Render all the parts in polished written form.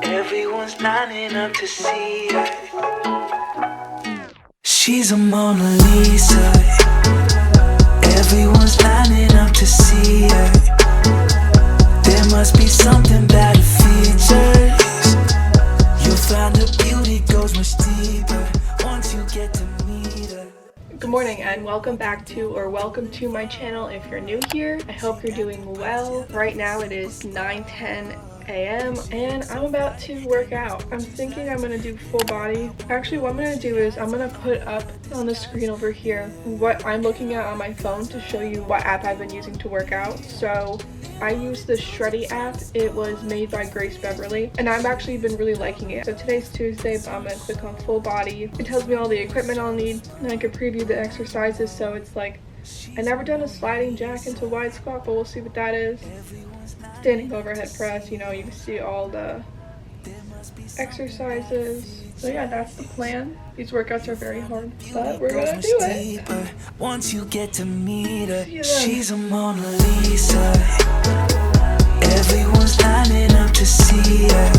Everyone's lining up to see her. She's a Mona Lisa. Everyone's lining up to see her. There must be something about her features. You'll find her beauty goes much deeper once you get to meet her. Good morning and welcome to my channel. If you're new here, I hope you're doing well. Right now it is 9:10 a.m. and I'm about to work out. I'm thinking I'm gonna do full body. Actually, what I'm gonna do is I'm gonna put up on the screen over here what I'm looking at on my phone to show you what app I've been using to work out. So I use the Shreddy app. It was made by Grace Beverly and I've actually been really liking it. So today's Tuesday, but I'm gonna click on full body. It tells me all the equipment I'll need and I can preview the exercises. So it's like, I never done a sliding jack into wide squat, but we'll see what that is. Standing overhead press, you can see all the exercises. So yeah, that's the plan. These workouts are very hard, but we're gonna do it. Once you get to meet her, she's a Mona Lisa. Everyone's lining up to see her.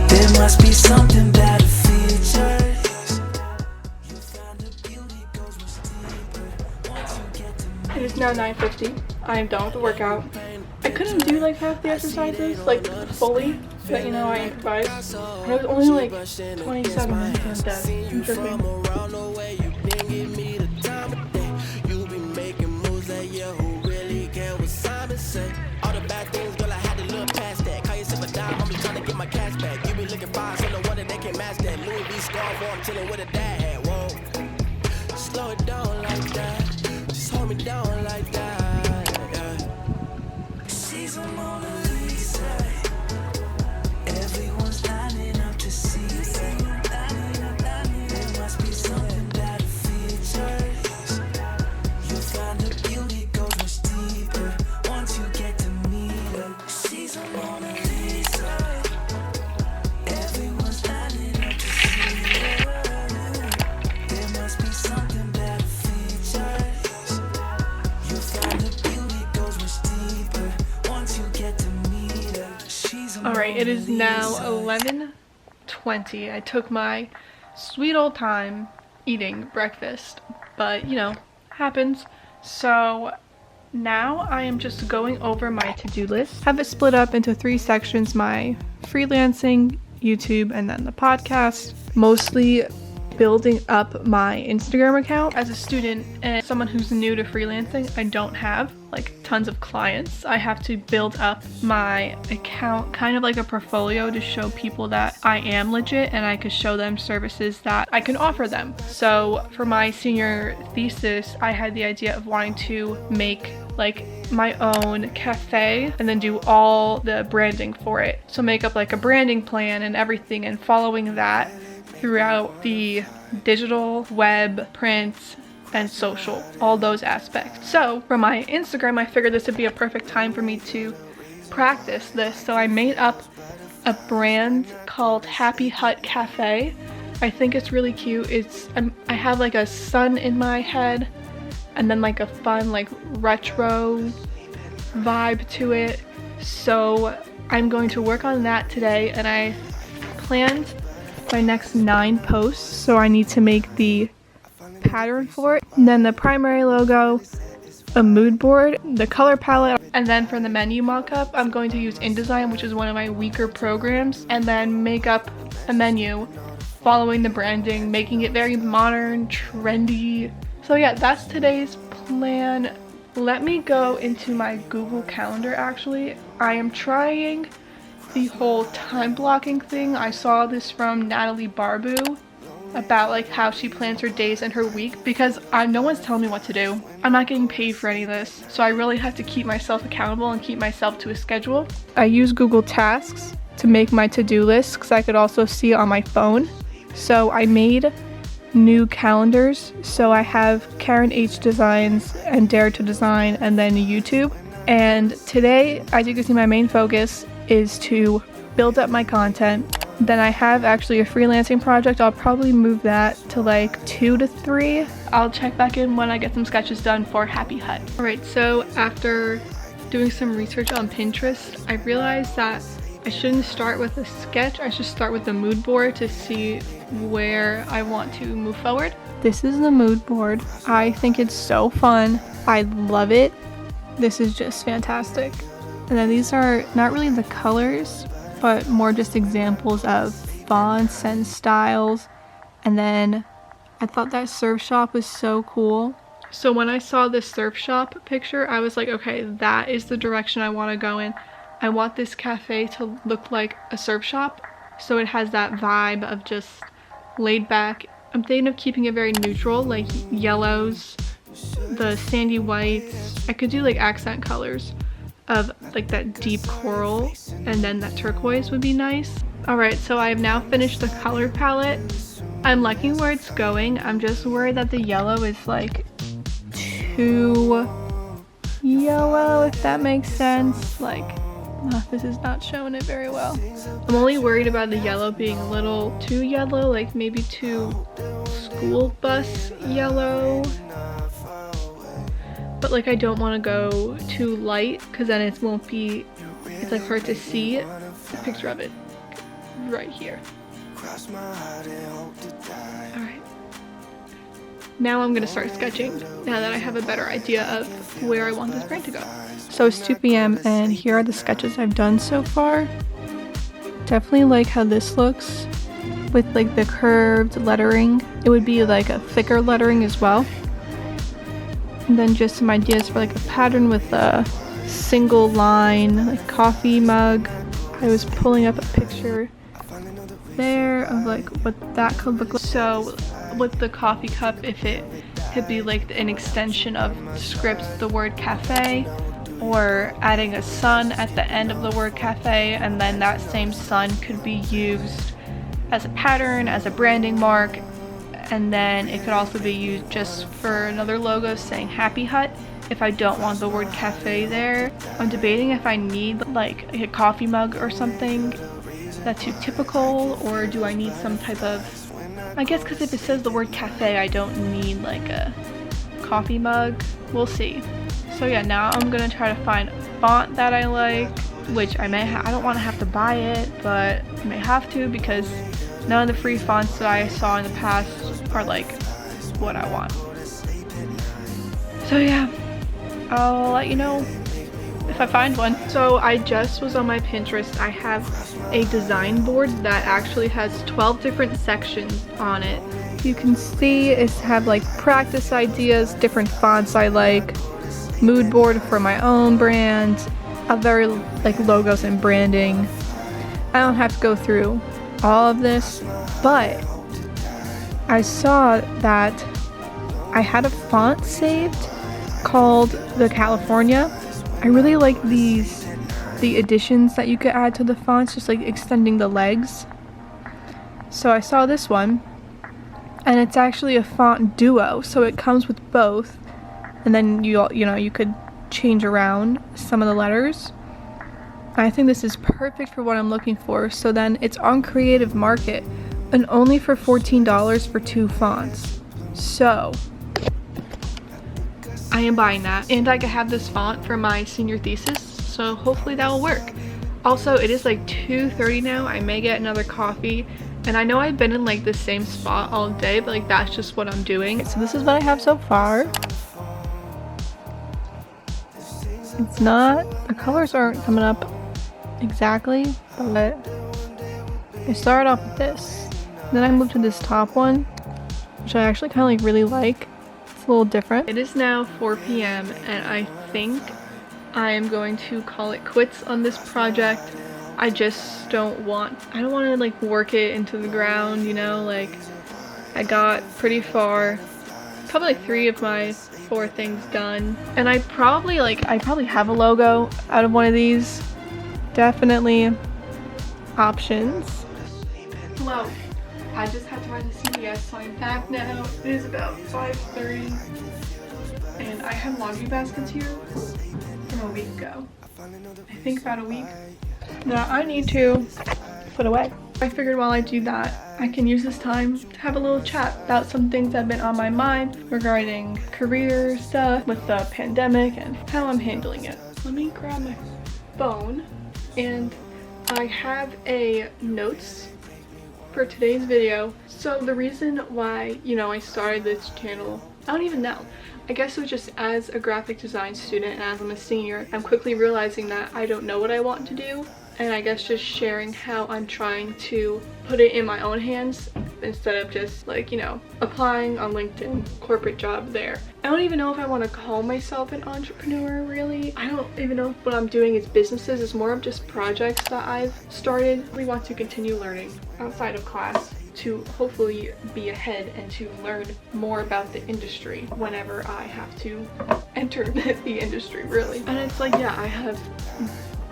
There must be something about her features. You'll find her beauty goes much deeper once you get to meet her. It is now 9:50. I am done with the workout. I couldn't do like half the exercises like fully, but I improvised. And it was only like 27 minutes and I'm tripping. Slow it down like that. Just hold me down like that. She's a Mona Lisa. Everyone's lining up to see her. There must be something about her features. You'll find her beauty goes much deeper once you get to meet her. She's a Mona Lisa. Everyone's lining up to see her. There must be something about her features. You'll find her beauty goes much deeper once you get to meet her. She's a Alright, it is now 11:20. I took my sweet old time eating breakfast, but happens. So now I am just going over my to-do list. I have it split up into 3 sections: my freelancing, YouTube, and then the podcast. Mostly building up my Instagram account. As a student and someone who's new to freelancing, I don't have like tons of clients. I have to build up my account, kind of like a portfolio, to show people that I am legit and I could show them services that I can offer them. So for my senior thesis, I had the idea of wanting to make like my own cafe and then do all the branding for it. So make up like a branding plan and everything, and following that throughout the digital, web, print, and social, all those aspects. So for my Instagram, I figured this would be a perfect time for me to practice this. So I made up a brand called Happy Hut Cafe. I think it's really cute. I have like a sun in my head and then like a fun like retro vibe to it. So I'm going to work on that today, and I planned my next 9 posts, so I need to make the pattern for it, and then the primary logo, a mood board, the color palette, and then for the menu mock-up I'm going to use InDesign, which is one of my weaker programs, and then make up a menu following the branding, making it very modern, trendy. So yeah, that's today's plan. Let me go into my Google Calendar. Actually, I am trying the whole time blocking thing. I saw this from Natalie Barbu about like how she plans her days and her week, because no one's telling me what to do. I'm not getting paid for any of this, so I really have to keep myself accountable and keep myself to a schedule. I use Google Tasks to make my to-do list because I could also see it on my phone. So I made new calendars. So I have Karen H Designs and Dare to Design and then YouTube. And today, as you can see, my main focus is to build up my content. Then I have actually a freelancing project. I'll probably move that to like 2 to 3. I'll check back in when I get some sketches done for Happy Hut. Alright, so after doing some research on Pinterest, I realized that I shouldn't start with a sketch. I should start with the mood board to see where I want to move forward. This is the mood board. I think it's so fun. I love it. This is just fantastic. And then these are not really the colors, but more just examples of fonts and styles. And then I thought that surf shop was so cool. So when I saw this surf shop picture, I was like, okay, that is the direction I want to go in. I want this cafe to look like a surf shop, so it has that vibe of just laid back. I'm thinking of keeping it very neutral, like yellows, the sandy whites. I could do like accent colors of like that deep coral, and then that turquoise would be nice. Alright, so I have now finished the color palette. I'm liking where it's going. I'm just worried that the yellow is like too yellow, if that makes sense. Like, this is not showing it very well. I'm only worried about the yellow being a little too yellow, like maybe too school bus yellow. But like I don't want to go too light because then it won't be, it's like hard to see a picture of it right here. Alright. Now I'm gonna start sketching now that I have a better idea of where I want this brand to go. So it's 2 p.m. and here are the sketches I've done so far. Definitely like how this looks with like the curved lettering. It would be like a thicker lettering as well. And then just some ideas for like a pattern with a single line, like coffee mug. I was pulling up a picture there of like what that could look like. So with the coffee cup, if it could be like an extension of script, the word cafe, or adding a sun at the end of the word cafe, and then that same sun could be used as a pattern, as a branding mark, and then it could also be used just for another logo saying Happy Hut if I don't want the word cafe there. I'm debating if I need like a coffee mug or something that's too typical, or do I need some type of, I guess because if it says the word cafe, I don't need like a coffee mug. We'll see. So yeah, now I'm gonna try to find a font that I like, which I don't want to have to buy it, but I may have to because none of the free fonts that I saw in the past are like what I want. So yeah, I'll let you know if I find one. So I just was on my Pinterest. I have a design board that actually has 12 different sections on it. You can see it's have like practice ideas, different fonts I like, mood board for my own brand, other like logos and branding. I don't have to go through all of this, but I saw that I had a font saved called the California. I really like the additions that you could add to the fonts, just like extending the legs. So I saw this one, and it's actually a font duo, so it comes with both, and then you could change around some of the letters. I think this is perfect for what I'm looking for. So then it's on Creative Market and only for $14 for 2 fonts. So I am buying that, and I could have this font for my senior thesis, so hopefully that will work. Also, it is like 2:30 now. I may get another coffee, and I know I've been in like the same spot all day, but like that's just what I'm doing. So this is what I have so far. It's not, the colors aren't coming up exactly, but I started off with this. Then I moved to this top one, which I actually kind of like really like. It's a little different. It is now 4 p.m. and I think I am going to call it quits on this project. I just don't want to like work it into the ground, you know, like I got pretty far, probably like 3 of my 4 things done, and I probably have a logo out of one of these. Definitely options. Hello, I just had to run to CVS, so I'm back now. It is about 5:30, and I have laundry baskets here from a week ago. I think about a week that I need to put away. I figured while I do that, I can use this time to have a little chat about some things that have been on my mind regarding career stuff with the pandemic and how I'm handling it. let me grab my phone, and I have a notes for today's video. So the reason why, I started this channel, I don't even know. I guess it was just as a graphic design student and as I'm a senior, I'm quickly realizing that I don't know what I want to do. And I guess just sharing how I'm trying to put it in my own hands instead of just like, applying on LinkedIn, corporate job there. I don't even know if I want to call myself an entrepreneur really. I don't even know if what I'm doing is businesses. It's more of just projects that I've started. We want to continue learning outside of class to hopefully be ahead and to learn more about the industry whenever I have to enter the industry really. And it's like, yeah, I have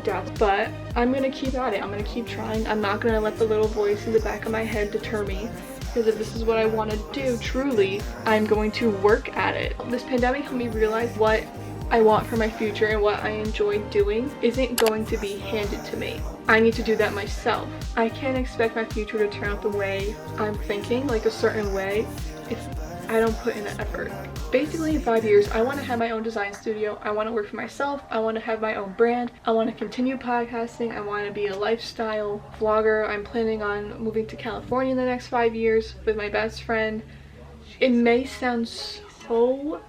doubts, but I'm gonna keep at it. I'm gonna keep trying. I'm not gonna let the little voice in the back of my head deter me, because if this is what I want to do truly, I'm going to work at it. This pandemic helped me realize what I want for my future and what I enjoy doing isn't going to be handed to me. I need to do that myself. I can't expect my future to turn out the way I'm thinking, like a certain way, if I don't put in the effort. Basically, in 5 years, I want to have my own design studio. I want to work for myself. I want to have my own brand. I want to continue podcasting. I want to be a lifestyle vlogger. I'm planning on moving to California in the next 5 years with my best friend. It may sound so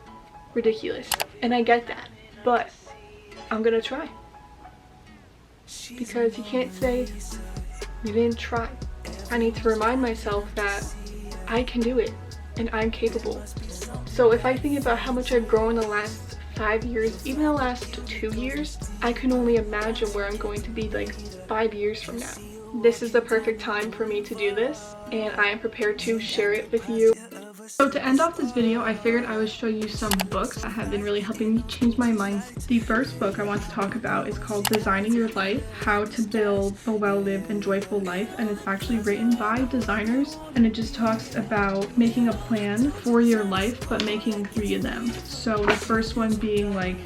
ridiculous, and I get that, but I'm gonna try. Because you can't say you didn't try. I need to remind myself that I can do it and I'm capable. So if I think about how much I've grown in the last 5 years, even the last 2 years, I can only imagine where I'm going to be like 5 years from now. This is the perfect time for me to do this, and I am prepared to share it with you. So to end off this video, I figured I would show you some books that have been really helping me change my mindset. The first book I want to talk about is called Designing Your Life, How to Build a Well-Lived and Joyful Life, and it's actually written by designers, and it just talks about making a plan for your life, but making 3 of them. So the first one being like,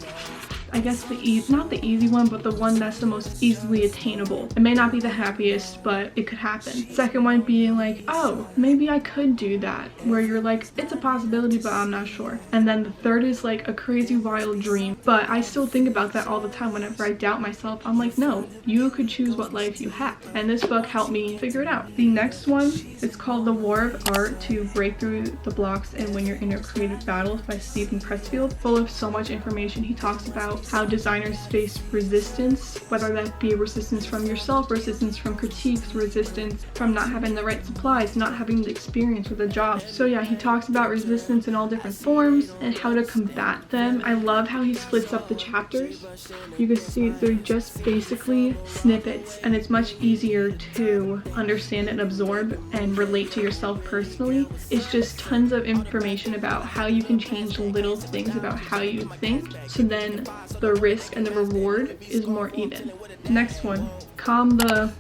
I guess not the easy one, but the one that's the most easily attainable. It may not be the happiest, but it could happen. Second one being like, oh, maybe I could do that, where you're like, it's a possibility, but I'm not sure. And then the third is like a crazy wild dream, but I still think about that all the time whenever I doubt myself. I'm like, no, you could choose what life you have. And this book helped me figure it out. The next one, it's called The War of Art to Break Through the Blocks and Win Your Inner Creative Battles by Stephen Pressfield. Full of so much information. He talks about how designers face resistance, whether that be resistance from yourself, resistance from critiques, resistance from not having the right supplies, not having the experience with a job. So yeah, he talks about resistance in all different forms and how to combat them. I love how he splits up the chapters. You can see they're just basically snippets, and it's much easier to understand and absorb and relate to yourself personally. It's just tons of information about how you can change little things about how you think, so then the risk and the reward is more even. Next one, Calm the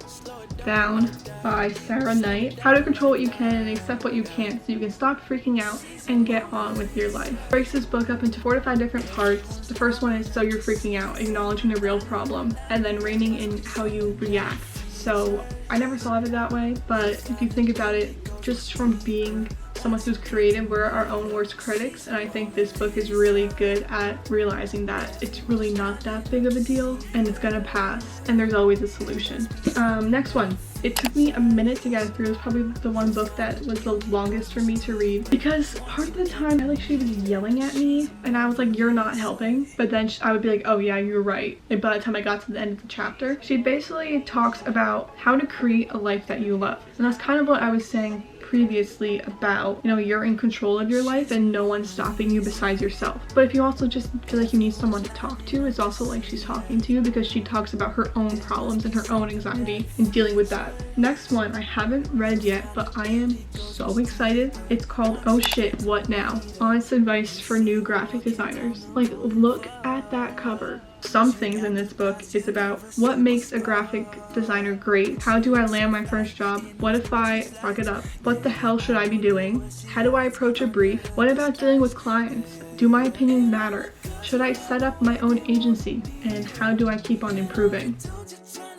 Down by Sarah Knight. How to control what you can and accept what you can't so you can stop freaking out and get on with your life. Breaks this book up into 4 to 5 different parts. The first one is so you're freaking out, acknowledging the real problem, and then reining in how you react. So I never thought of it that way, but if you think about it, just from being someone who's creative, we're our own worst critics, and I think this book is really good at realizing that it's really not that big of a deal and it's gonna pass and there's always a solution. Next one. It took me a minute to get through. It was probably the one book that was the longest for me to read, because part of the time I felt like she was yelling at me and I was like, you're not helping, but then I would be like, oh yeah, you're right. And by the time I got to the end of the chapter, she basically talks about how to create a life that you love, and that's kind of what I was saying previously about, you're in control of your life and no one's stopping you besides yourself. But if you also just feel like you need someone to talk to, it's also like she's talking to you, because she talks about her own problems and her own anxiety and dealing with that. Next one I haven't read yet, but I am so excited. It's called Oh Shit, What Now? Honest advice for new graphic designers. Like, look at that cover. Some things in this book is about what makes a graphic designer great. How do I land my first job? What if I fuck it up? What the hell should I be doing? How do I approach a brief? What about dealing with clients? Do my opinions matter? Should I set up my own agency? And how do I keep on improving?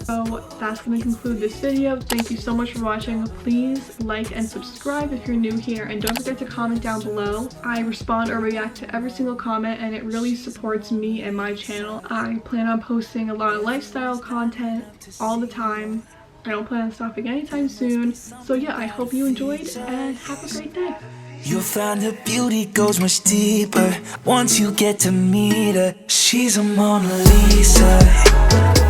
So that's going to conclude this video. Thank you so much for watching. Please like and subscribe if you're new here, and don't forget to comment down below. I respond or react to every single comment, and it really supports me and my channel. I plan on posting a lot of lifestyle content all the time. I don't plan on stopping anytime soon. So yeah, I hope you enjoyed and have a great day. You'll find her beauty goes much deeper once you get to meet her. She's a Mona Lisa.